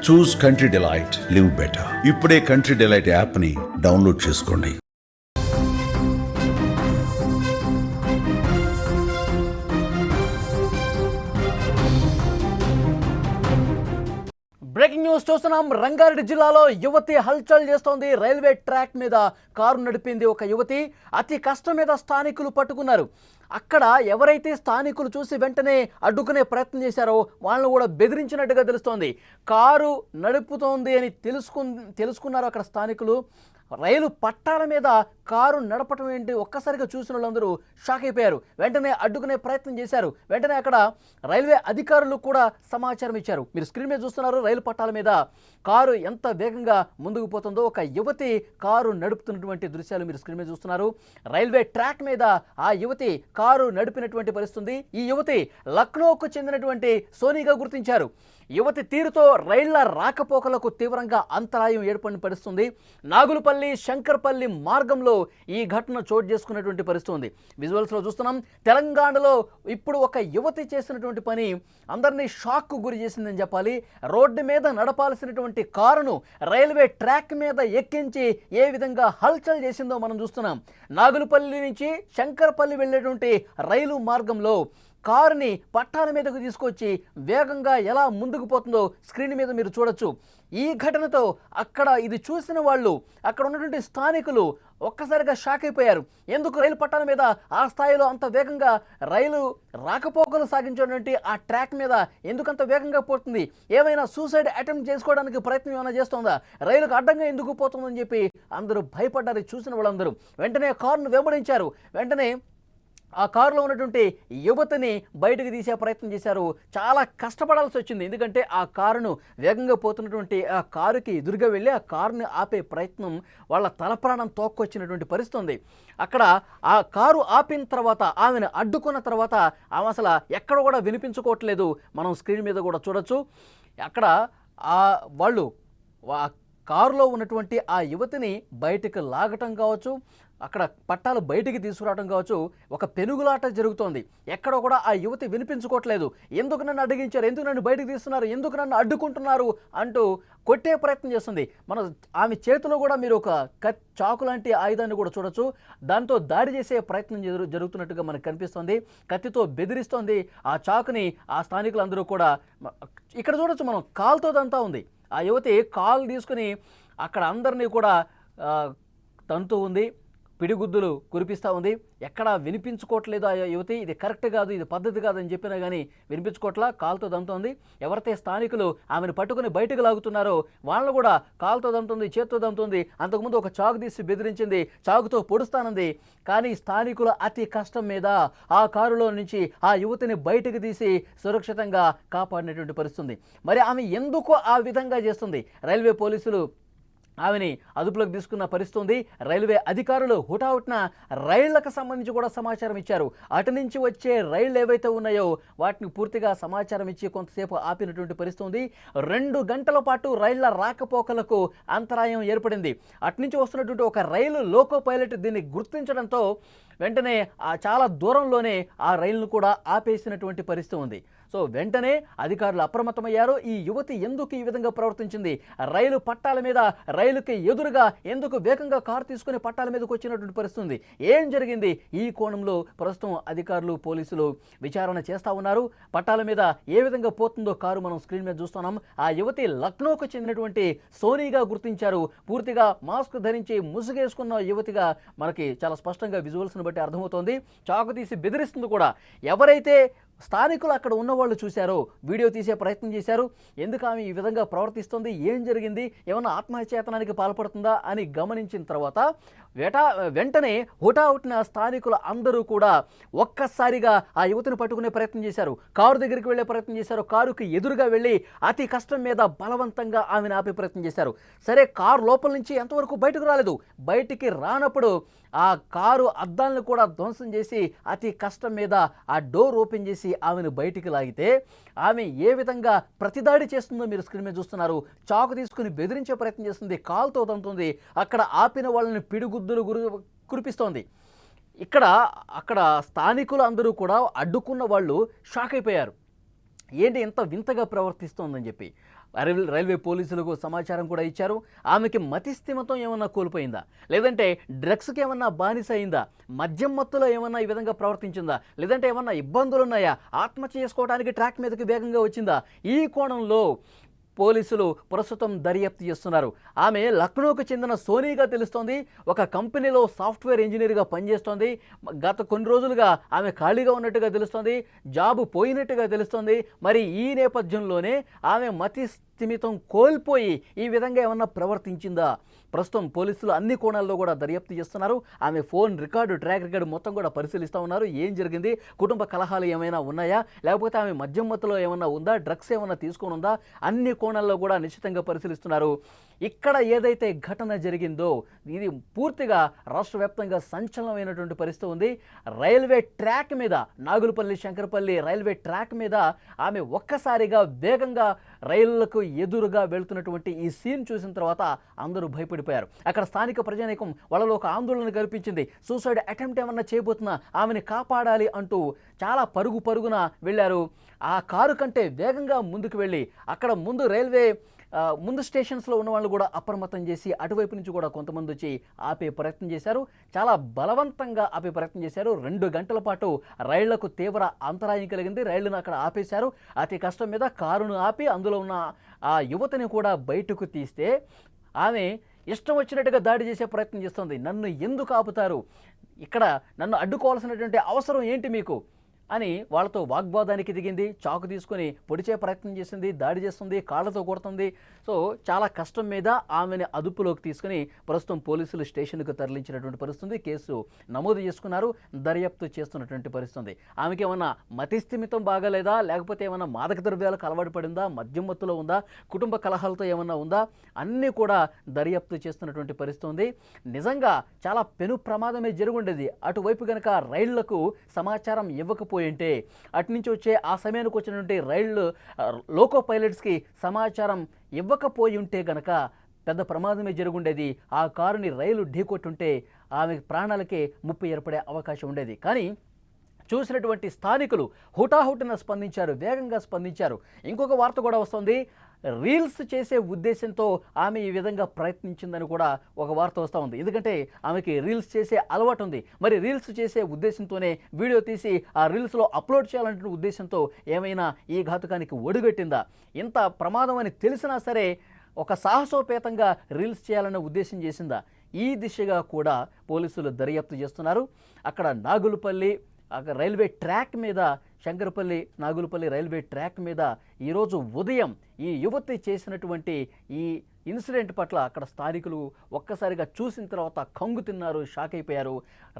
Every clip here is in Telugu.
చూస్ కంట్రీ డిలైట్, లివ్ బెటర్. ఇప్పుడే కంట్రీ డిలైట్ యాప్ని డౌన్లోడ్ చేసుకోండి. బ్రేకింగ్ న్యూస్ చూస్తున్నాం. రంగారెడ్డి జిల్లాలో యువతి హల్చల్ చేస్తోంది. రైల్వే ట్రాక్ మీద కారు నడిపింది ఒక యువతి. అతి కష్టం మీద స్థానికులు పట్టుకున్నారు. అక్కడ ఎవరైతే స్థానికులు చూసి వెంటనే అడ్డుకునే ప్రయత్నం చేశారో వాళ్ళను కూడా బెదిరించినట్టుగా తెలుస్తోంది. కారు నడుపుతోంది అని తెలుసుకున్నారు అక్కడ స్థానికులు. రైలు పట్టాల మీద కారు నడపటం ఏంటి, ఒక్కసారిగా చూసిన వాళ్ళందరూ షాక్ అయిపోయారు. వెంటనే అడ్డుకునే ప్రయత్నం చేశారు. వెంటనే అక్కడ రైల్వే అధికారులు కూడా సమాచారం ఇచ్చారు. మీరు స్క్రీన్ మీద చూస్తున్నారు, రైలు పట్టాల మీద కారు ఎంత వేగంగా ముందుకు పోతుందో. ఒక యువతి కారు నడుపుతున్నటువంటి దృశ్యాలు మీరు స్క్రీన్ మీద చూస్తున్నారు. రైల్వే ట్రాక్ మీద ఆ యువతి కారు నడిపినటువంటి పరిస్థితి. ఈ యువతి లక్నోకు చెందినటువంటి సోనీగా గుర్తించారు. యువతి తీరుతో రైళ్ల రాకపోకలకు తీవ్రంగా అంతరాయం ఏర్పడిన పరిస్థితుంది. నాగులపల్లి శంకర్పల్లి మార్గంలో ఈ ఘటన చోటు చేసుకున్నటువంటి పరిస్థితి ఉంది. విజువల్స్లో చూస్తున్నాం. తెలంగాణలో ఇప్పుడు ఒక యువతి చేసినటువంటి పని అందరినీ షాక్కు గురి చేసిందని చెప్పాలి. రోడ్డు మీద నడపాల్సినటువంటి కారును రైల్వే ట్రాక్ మీద ఎక్కించి ఏ విధంగా హల్చల్ చేసిందో మనం చూస్తున్నాం. నాగులపల్లి నుంచి శంకర్పల్లి వెళ్ళేటువంటి రైలు మార్గంలో కారుని పట్టాల మీదకు తీసుకొచ్చి వేగంగా ఎలా ముందుకు పోతుందో స్క్రీన్ మీద మీరు చూడొచ్చు. ఈ ఘటనతో అక్కడ ఇది చూసిన వాళ్ళు, అక్కడ ఉన్నటువంటి స్థానికులు ఒక్కసారిగా షాక్ అయిపోయారు. ఎందుకు రైలు పట్టాల మీద ఆ స్థాయిలో అంత వేగంగా రైలు రాకపోకలు సాగించేటువంటి ఆ ట్రాక్ మీద ఎందుకంత వేగంగా పోతుంది? ఏమైనా సూసైడ్ అటెంప్ట్ చేసుకోవడానికి ప్రయత్నం ఏమైనా చేస్తుందా? రైలుకు అడ్డంగా ఎందుకు పోతుందని చెప్పి అందరూ భయపడ్డారు. చూసిన వాళ్ళందరూ వెంటనే కారును వెంబడించారు. వెంటనే ఆ కారులో ఉన్నటువంటి యువతిని బయటకు తీసే ప్రయత్నం చేశారు. చాలా కష్టపడాల్సి వచ్చింది. ఎందుకంటే ఆ కారును వేగంగా పోతున్నటువంటి ఆ కారుకి ఎదురుగా వెళ్ళి ఆ కారుని ఆపే ప్రయత్నం వాళ్ళ తలప్రాణం తోక్కొచ్చినటువంటి పరిస్థితి ఉంది. అక్కడ ఆ కారు ఆపిన తర్వాత ఆమెను అడ్డుకున్న తర్వాత ఆమె అసలు ఎక్కడ కూడా వినిపించుకోవట్లేదు. మనం స్క్రీన్ మీద కూడా చూడొచ్చు. అక్కడ వాళ్ళు కారులో ఉన్నటువంటి ఆ యువతిని బయటకు లాగటం కావచ్చు, అక్కడ పట్టాలు బయటికి తీసుకురావడం కావచ్చు, ఒక పెనుగులాట జరుగుతోంది. ఎక్కడ కూడా ఆ యువతి వినిపించుకోవట్లేదు. ఎందుకు నన్ను అడ్డగించారు, ఎందుకు నన్ను బయటకు తీస్తున్నారు, ఎందుకు నన్ను అడ్డుకుంటున్నారు అంటూ కొట్టే ప్రయత్నం చేస్తుంది. ఆమె చేతిలో కూడా మీరు ఒక చాకు లాంటి ఆయుధాన్ని కూడా చూడొచ్చు. దాంతో దాడి చేసే ప్రయత్నం జరుగుతున్నట్టుగా మనకు కనిపిస్తుంది. కత్తితో బెదిరిస్తోంది. ఆ చాకుని ఆ స్థానికులందరూ కూడా ఇక్కడ చూడొచ్చు. మనం కాలుతో దంతా ఉంది. ఆ యువతి కాలు తీసుకుని అక్కడ అందరినీ కూడా తంతూ ఉంది, పిడిగుద్దులు కురిపిస్తూ ఉంది. ఎక్కడా వినిపించుకోవట్లేదు ఆ యువతి. ఇది కరెక్ట్ కాదు, ఇది పద్ధతి కాదని చెప్పినా కానీ వినిపించుకోవట్లా, కాలుతో దంతోంది. ఎవరైతే స్థానికులు ఆమెను పట్టుకుని బయటకు లాగుతున్నారో వాళ్ళను కూడా కాలుతో దంతుంది, చేత్తో దంతుంది. అంతకుముందు ఒక చాకు తీసి బెదిరించింది, చాకుతో పొడుస్తానంది. కానీ స్థానికులు అతి కష్టం మీద ఆ కారులో నుంచి ఆ యువతిని బయటకు తీసి సురక్షితంగా కాపాడినటువంటి పరిస్థితుంది. మరి ఆమె ఎందుకు ఆ విధంగా చేస్తుంది? రైల్వే పోలీసులు ఆమెని అదుపులోకి తీసుకున్న పరిస్థితుంది. రైల్వే అధికారులు హుటాహుటిన రైళ్లకు సంబంధించి కూడా సమాచారం ఇచ్చారు. అటు నుంచి వచ్చే రైళ్లు ఏవైతే ఉన్నాయో వాటిని పూర్తిగా సమాచారం ఇచ్చి కొంతసేపు ఆపినటువంటి పరిస్థితుంది. 2 గంటల పాటు రైళ్ల రాకపోకలకు అంతరాయం ఏర్పడింది. అటు నుంచి వస్తున్నటువంటి ఒక రైలు లోకో పైలట్ దీన్ని గుర్తించడంతో వెంటనే చాలా దూరంలోనే ఆ రైలును కూడా ఆపేసినటువంటి పరిస్థితి ఉంది. సో వెంటనే అధికారులు అప్రమత్తమయ్యారు. ఈ యువతి ఎందుకు ఈ విధంగా ప్రవర్తించింది, రైలు పట్టాల మీద రైలుకి ఎదురుగా ఎందుకు వేగంగా కారు తీసుకుని పట్టాల మీదకి వచ్చినటువంటి పరిస్థితి, ఏం జరిగింది? ఈ కోణంలో ప్రస్తుతం అధికారులు పోలీసులు విచారణ చేస్తూ ఉన్నారు. పట్టాల మీద ఏ విధంగా పోతుందో కారు మనం స్క్రీన్ మీద చూస్తున్నాం. ఆ యువతి లక్నోకు చెందినటువంటి సోనీగా గుర్తించారు. పూర్తిగా మాస్క్ ధరించి ముసుగేసుకున్న యువతిగా మనకి చాలా స్పష్టంగా విజువల్స్ను బట్టి అర్థమవుతోంది. చాకు తీసి బెదిరిస్తుంది కూడా. ఎవరైతే స్థానికులు అక్కడ ఉన్నవాళ్ళు చూశారో, వీడియో తీసే ప్రయత్నం చేశారు. ఎందుకు ఆమె ఈ విధంగా ప్రవర్తిస్తుంది, ఏం జరిగింది, ఏమన్నా ఆత్మహత్యాయతనానికి పాల్పడుతుందా అని గమనించిన తర్వాత వెంటనే హుటాహుటిన స్థానికులు అందరూ కూడా ఒక్కసారిగా ఆ యువతిని పట్టుకునే ప్రయత్నం చేశారు. కారు దగ్గరికి వెళ్ళే ప్రయత్నం చేశారు. కారుకి ఎదురుగా వెళ్ళి అతి కష్టం మీద బలవంతంగా ఆమెను ఆపే ప్రయత్నం చేశారు. సరే, కారు లోపల నుంచి ఎంతవరకు బయటకు రాలేదు. బయటికి రానప్పుడు ఆ కారు అద్దాలను కూడా ధ్వంసం చేసి అతి కష్టం మీద ఆ డోర్ ఓపెన్ చేసి ఆమెను బయటికి లాగితే ఆమె ఏ విధంగా ప్రతిదాడి చేస్తుందో మీరు స్క్రీన్ మీద చూస్తున్నారు. చాకు తీసుకుని బెదిరించే ప్రయత్నం చేస్తుంది, కాలుతో తంతుంది, అక్కడ ఆపిన వాళ్ళని పిడిగుద్దులు కురిపిస్తోంది. అక్కడ స్థానికులు అందరూ కూడా అడ్డుకున్న వాళ్ళు షాక్ అయిపోయారు. ఏంటి ఇంత వింతగా ప్రవర్తిస్తోందని చెప్పి. రైల్వే పోలీసులకు సమాచారం కూడా ఇచ్చారు. ఆమెకి మతిస్థిమితం ఏమన్నా కోల్పోయిందా, లేదంటే డ్రగ్స్కి ఏమన్నా బానిస అయిందా, మద్యం మత్తులో ఏమన్నా ఈ విధంగా ప్రవర్తించిందా, లేదంటే ఏమన్నా ఇబ్బందులు ఉన్నాయా, ఆత్మహత్య చేసుకోవడానికి ట్రాక్ మీదకి వేగంగా వచ్చిందా, ఈ కోణంలో పోలీసులు ప్రస్తుతం దర్యాప్తు చేస్తున్నారు. ఆమె లక్నోకు చెందిన సోనీగా తెలుస్తోంది. ఒక కంపెనీలో సాఫ్ట్వేర్ ఇంజనీర్గా పనిచేస్తోంది. గత కొన్ని రోజులుగా ఆమె ఖాళీగా ఉన్నట్టుగా తెలుస్తోంది, జాబు పోయినట్టుగా తెలుస్తోంది. మరి ఈ నేపథ్యంలోనే ఆమె మతి స్థిమితం కోల్పోయి ఈ విధంగా ఏమన్నా ప్రవర్తించిందా, ప్రస్తుతం పోలీసులు అన్ని కోణాల్లో కూడా దర్యాప్తు చేస్తున్నారు. ఆమె ఫోన్ రికార్డు, ట్రాక్ రికార్డు మొత్తం కూడా పరిశీలిస్తూ ఉన్నారు. ఏం జరిగింది, కుటుంబ కలహాలు ఏమైనా ఉన్నాయా, లేకపోతే ఆమె మద్యం మత్తులో ఏమన్నా ఉందా, డ్రగ్స్ ఏమన్నా తీసుకొని ఉందా, అన్ని కోణాల్లో కూడా నిశ్చితంగా పరిశీలిస్తున్నారు. ఇక్కడ ఏదైతే ఘటన జరిగిందో ఇది పూర్తిగా రాష్ట్ర వ్యాప్తంగా సంచలనమైనటువంటి పరిస్థితి ఉంది. రైల్వే ట్రాక్ మీద, నాగులపల్లి శంకరపల్లి రైల్వే ట్రాక్ మీద ఆమె ఒక్కసారిగా వేగంగా రైళ్లకు ఎదురుగా వెళ్తున్నటువంటి ఈ సీన్ చూసిన తర్వాత అందరూ భయపడిపోయారు. అక్కడ స్థానిక ప్రజానీకం వాళ్ళలో ఒక ఆందోళన కల్పించింది. సూసైడ్ అటెంప్ట్ ఏమన్నా చేయబోతున్నా, ఆమెని కాపాడాలి అంటూ చాలా పరుగున వెళ్ళారు. ఆ కారు కంటే వేగంగా ముందుకు వెళ్ళి అక్కడ ముందు రైల్వే ముందు స్టేషన్స్లో ఉన్న వాళ్ళు కూడా అప్రమత్తం చేసి అటువైపు నుంచి కూడా కొంతమంది వచ్చి ఆపే ప్రయత్నం చేశారు. చాలా బలవంతంగా ఆపే ప్రయత్నం చేశారు. 2 గంటల పాటు రైళ్లకు తీవ్ర అంతరాయం కలిగింది. రైళ్లను అక్కడ ఆపేశారు. అతి కష్టం మీద కారును ఆపి అందులో ఉన్న ఆ యువతిని కూడా బయటకు తీస్తే ఆమె ఇష్టం వచ్చినట్టుగా దాడి చేసే ప్రయత్నం చేస్తుంది. నన్ను ఎందుకు ఆపుతారు, ఇక్కడ నన్ను అడ్డుకోవాల్సినటువంటి అవసరం ఏంటి మీకు అని వాళ్ళతో వాగ్వాదానికి దిగింది. చాకు తీసుకొని పొడిచే ప్రయత్నం చేసింది, దాడి చేస్తుంది, కాళ్ళతో కొడుతుంది. సో చాలా కష్టం మీద ఆమెను అదుపులోకి తీసుకుని ప్రస్తుతం పోలీసులు స్టేషన్కు తరలించినటువంటి పరిస్థితుంది. కేసు నమోదు చేసుకున్నారు, దర్యాప్తు చేస్తున్నటువంటి పరిస్థితుంది. ఆమెకి ఏమన్నా మతిస్థిమితం బాగాలేదా, లేకపోతే ఏమన్నా మాదక ద్రవ్యాలకు అలవాటు పడిందా, మద్యం మత్తులో ఉందా, కుటుంబ కలహాలతో ఏమన్నా ఉందా, అన్నీ కూడా దర్యాప్తు చేస్తున్నటువంటి పరిస్థితుంది. నిజంగా చాలా పెను ప్రమాదమే జరుగుండేది. అటువైపు కనుక రైళ్లకు సమాచారం ఇవ్వకపోయింటే, అటు నుంచి వచ్చే ఆ సమయానికి వచ్చినటువంటి రైళ్లు లోకో పైలట్స్కి సమాచారం ఇవ్వకపోయి ఉంటే గనక పెద్ద ప్రమాదమే జరుగుండేది. ఆ కారుని రైలు ఢీకొట్టుంటే ఆమె ప్రాణాలకే ముప్పు ఏర్పడే అవకాశం ఉండేది. కానీ చూసినటువంటి స్థానికులు హుటాహుటిన స్పందించారు, వేగంగా స్పందించారు. ఇంకొక వార్త కూడా వస్తుంది, రీల్స్ చేసే ఉద్దేశంతో ఆమె ఈ విధంగా ప్రయత్నించిందని కూడా ఒక వార్త వస్తూ ఉంది. ఎందుకంటే ఆమెకి రీల్స్ చేసే అలవాటు ఉంది. మరి రీల్స్ చేసే ఉద్దేశంతోనే వీడియో తీసి ఆ రీల్స్లో అప్లోడ్ చేయాలనే ఉద్దేశంతో ఏమైనా ఈ ఘాతుకానికి ఒడిగట్టిందా, ఇంత ప్రమాదం అని తెలిసినా సరే ఒక సాహసోపేతంగా రీల్స్ చేయాలనే ఉద్దేశం చేసిందా, ఈ దిశగా కూడా పోలీసులు దర్యాప్తు చేస్తున్నారు. అక్కడ నాగులపల్లి రైల్వే ట్రాక్ మీద, శంకరపల్లి నాగులపల్లి రైల్వే ట్రాక్ మీద ఈరోజు ఉదయం ఈ యువతి చేసినటువంటి ఈ ఇన్సిడెంట్ పట్ల అక్కడ స్థానికులు ఒక్కసారిగా చూసిన తర్వాత కంగు తిన్నారు, షాక్ అయిపోయారు.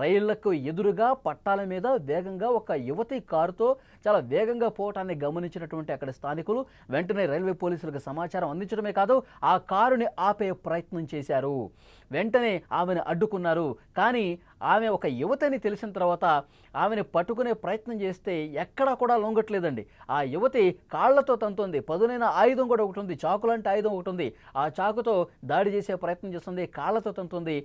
రైళ్లకు ఎదురుగా పట్టాల మీద వేగంగా ఒక యువతి కారుతో చాలా వేగంగా పోవటాన్ని గమనించినటువంటి అక్కడ స్థానికులు వెంటనే రైల్వే పోలీసులకు సమాచారం అందించడమే కాదు, ఆ కారుని ఆపే ప్రయత్నం చేశారు. వెంటనే ఆమెను అడ్డుకున్నారు. కానీ ఆమె ఒక యువతిని తెలిసిన తర్వాత ఆమెను పట్టుకునే ప్రయత్నం చేస్తే ఎక్కడా కూడా లొంగట్లేదండి. ఆ యువతి కాళ్లతో తంతోంది, పదునైన ఆయుధం కూడా ఒకటి ఉంది, చాకులాంటి ఆయుధం ఒకటి ఉంది. ఆ చాకుతో దాడి చేసే ప్రయత్నం చేస్తుంది, కాళ్లతో తంతోంది.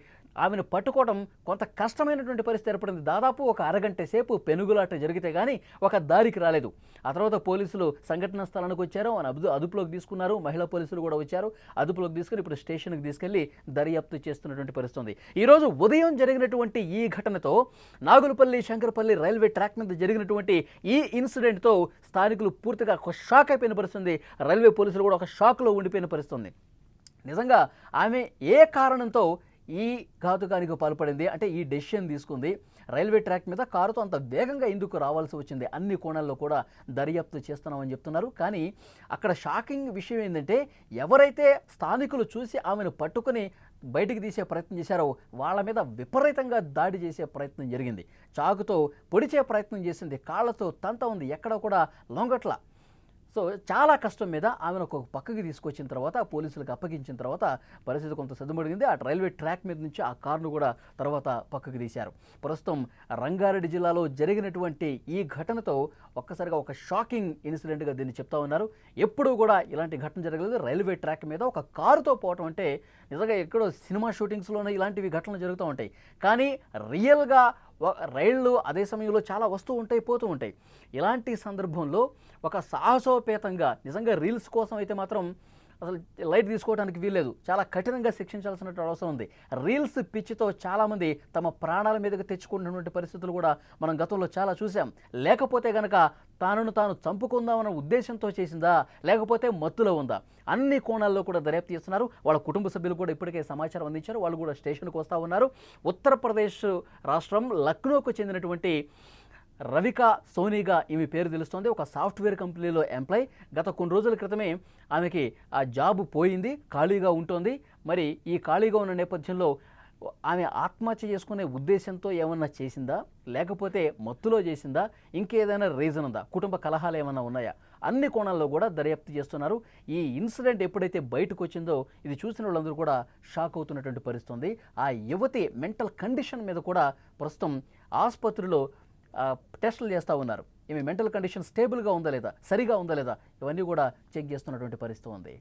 ఆమెను పట్టుకోవడం కొంత కష్టమైనటువంటి పరిస్థితి ఏర్పడింది. దాదాపు ఒక అరగంట సేపు పెనుగులాట జరిగితే కానీ ఒక దారికి రాలేదు. ఆ తర్వాత పోలీసులు సంఘటనా స్థలానికి వచ్చారు, అదుపులోకి తీసుకున్నారు. మహిళా పోలీసులు కూడా వచ్చారు, అదుపులోకి తీసుకుని ఇప్పుడు స్టేషన్కి తీసుకెళ్లి దర్యాప్తు చేస్తున్నటువంటి పరిస్థితి. ఈరోజు ఉదయం జరిగినటువంటి ఈ ఘటనతో నాగులపల్లి శంకరపల్లి రైల్వే ట్రాక్ మీద జరిగినటువంటి ఈ ఇన్సిడెంట్తో స్థానికులు పూర్తిగా ఒక షాక్ అయిపోయిన పరిస్థితి. రైల్వే పోలీసులు కూడా ఒక షాక్లో ఉండిపోయిన పరిస్థితి. నిజంగా ఆమె ఏ కారణంతో ఈ ఘాతుకానికి పాల్పడింది, అంటే ఈ డెసిషన్ తీసుకుంది, రైల్వే ట్రాక్ మీద కారుతో అంత వేగంగా ఎందుకు రావాల్సి వచ్చింది, అన్ని కోణాల్లో కూడా దర్యాప్తు చేస్తున్నామని చెప్తున్నారు. కానీ అక్కడ షాకింగ్ విషయం ఏంటంటే ఎవరైతే స్థానికులు చూసి ఆమెను పట్టుకుని బయటికి తీసే ప్రయత్నం చేశారో వాళ్ళ మీద విపరీతంగా దాడి చేసే ప్రయత్నం జరిగింది. చాకుతో పొడిచే ప్రయత్నం చేసింది, కాళ్ళతో తంత ఉంది, ఎక్కడ కూడా లొంగట్ల. సో చాలా కష్టం మీద ఆమెను ఒక పక్కకి తీసుకొచ్చిన తర్వాత పోలీసులకు అప్పగించిన తర్వాత పరిస్థితి కొంత సద్దుమడిగింది. ఆ రైల్వే ట్రాక్ మీద నుంచి ఆ కారును కూడా తర్వాత పక్కకి తీశారు. ప్రస్తుతం రంగారెడ్డి జిల్లాలో జరిగినటువంటి ఈ ఘటనతో ఒక్కసారిగా ఒక షాకింగ్ ఇన్సిడెంట్గా దీన్ని చెప్తా ఉన్నారు. ఎప్పుడూ కూడా ఇలాంటి ఘటన జరగలేదు. రైల్వే ట్రాక్ మీద ఒక కారుతో పోవటం అంటే నిజంగా ఎక్కడో సినిమా షూటింగ్స్లోనే ఇలాంటివి ఘటనలు జరుగుతూ ఉంటాయి. కానీ రియల్గా రైళ్ళు అదే సమయంలో చాలా వస్తూ ఉంటాయి, పోతూ ఉంటాయి. ఇలాంటి సందర్భంలో ఒక సాహసోపేతంగా నిజంగా రీల్స్ కోసం అయితే మాత్రం అసలు లైట్ తీసుకోవడానికి వీల్లేదు, చాలా కఠినంగా శిక్షించాల్సిన అవసరం ఉంది. రీల్స్ పిచ్చితో చాలామంది తమ ప్రాణాల మీదకి తెచ్చుకున్నటువంటి పరిస్థితులు కూడా మనం గతంలో చాలా చూసాం. లేకపోతే గనక తాను చంపుకుందామన్న ఉద్దేశంతో చేసిందా, లేకపోతే మత్తులో ఉందా, అన్ని కోణాల్లో కూడా దర్యాప్తు చేస్తున్నారు. వాళ్ళ కుటుంబ సభ్యులు కూడా ఇప్పటికే సమాచారం అందించారు. వాళ్ళు కూడా స్టేషన్కి వస్తూ ఉన్నారు. ఉత్తరప్రదేశ్ రాష్ట్రం లక్నోకు చెందినటువంటి రవికా సోనీగా ఈమె పేరు తెలుస్తోంది. ఒక సాఫ్ట్వేర్ కంపెనీలో ఎంప్లాయ్. గత కొన్ని రోజుల క్రితమే ఆమెకి ఆ జాబ్ పోయింది, ఖాళీగా ఉంటుంది. మరి ఈ ఖాళీగా ఉన్న నేపథ్యంలో ఆమె ఆత్మహత్య చేసుకునే ఉద్దేశంతో ఏమన్నా చేసిందా, లేకపోతే మత్తులో చేసిందా, ఇంకేదైనా రీజన్ ఉందా, కుటుంబ కలహాలు ఏమన్నా ఉన్నాయా, అన్ని కోణాల్లో కూడా దర్యాప్తు చేస్తున్నారు. ఈ ఇన్సిడెంట్ ఎప్పుడైతే బయటకు వచ్చిందో ఇది చూసిన వాళ్ళందరూ కూడా షాక్ అవుతున్నటువంటి పరిస్థితి ఉంది. ఆ యువతి మెంటల్ కండిషన్ మీద కూడా ప్రస్తుతం ఆసుపత్రిలో టెస్టులు చేస్తూ ఉన్నారు. ఈమె మెంటల్ కండిషన్ స్టేబుల్గా ఉందా లేదా, సరిగా ఉందా లేదా, ఇవన్నీ కూడా చెక్ చేస్తున్నటువంటి పరిస్థితి ఉంది.